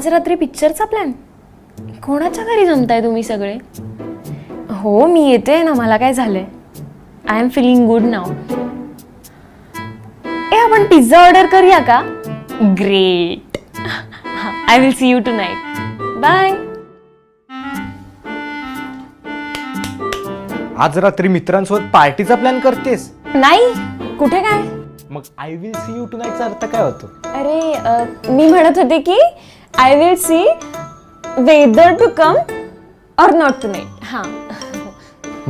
आज रात्री पिक्चरचा प्लॅन? कोणाच्या घरी जमताय तुम्ही सगळे? हो मी येते ना, मला काय झालंय. I am feeling good now. आपण पिझ्झा ऑर्डर करूया का? Great. I will see you tonight. Bye. आज रात्री मित्रांसोबत पार्टीचा प्लॅन करतेस? नाही, कुठे काय. मग आय विल सी यू टुनाइटचा अर्थ काय होतो? अरे मी म्हणत होते की I will see whether to come or not tonight. हां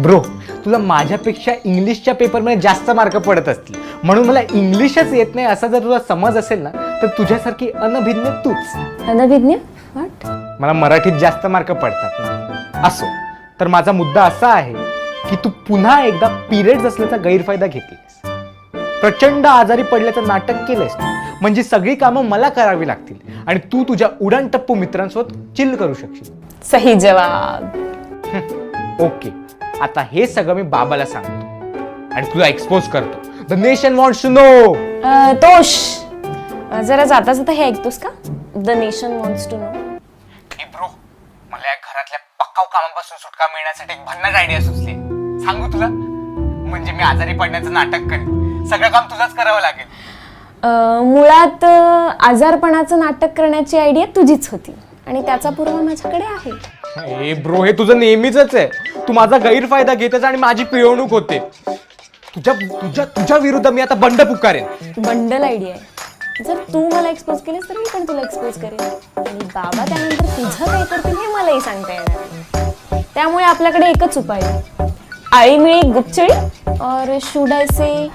ब्रो, तुला माझ्यापेक्षा इंग्लिशच्या पेपरमध्ये जास्त मार्क पडत असतील, म्हणून मला इंग्लिशच येत नाही असा जर तुला समज असेल ना, तर तुझ्यासारखी अनभिज्ञ तूच. अनभिज्ञ? व्हॉट? मला मराठीत जास्त मार्क पडतात ना. असो, तर माझा मुद्दा असा आहे की तू पुन्हा एकदा पिरियड्स असल्याचा गैरफायदा घेतलीस. प्रचंड आजारी पडल्याचं नाटक केलंस, म्हणजे सगळी कामं मला करावी लागतील आणि तू तुझ्या उडाणटप्पू मित्रांसोबत चिल करू शकशील. सही जवाब. ओके, आता हे सगळं मी बाबाला सांगतो आणि तुला एक्सपोज करतो. The nation wants to know. Tosh, जरा जाता जाता हे ऐकतोस का? The nation wants to know. Bro, मला या घरातल्या पक्काव कामापासून सुटका मिळण्यासाठी एक भन्नाट आयडिया सुचली. सांगू तुला? म्हणजे मी आजारी पडण्याचं नाटक करेन, सगळं काम तुलाच करावं लागेल. मुळात आजारपणाचं नाटक करण्याची आयडिया तुझीच होती आणि त्याचा पुरावा माझ्याकडे आहे. ए ब्रो, हे तुझं नेहमीच आहे. तू माझा गैरफायदा घेतेस आणि माझी पिळवणूक होते. तुझ्या तुझ्या तुझ्या विरुद्ध मी आता बंड पुकारेन. बंडल आयडिया आहे. जर तू मला एक्सपोज केलेस तर मी पण तुला एक्सपोज करेन आणि बाबा त्यानंतर तुझं काय करतील हे मलाही सांगता येणार. त्यामुळे आपल्याकडे एकच उपाय आहे. आळीमिळी गुपचळी और शुड आय से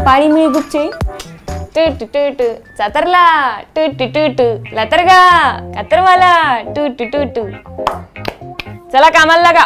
पाळी मिळी गुपचळी. टूट टूट चातरला, टूट टूट लातरगा, कातरवाला, टूट टूट. चला कामाला लागा.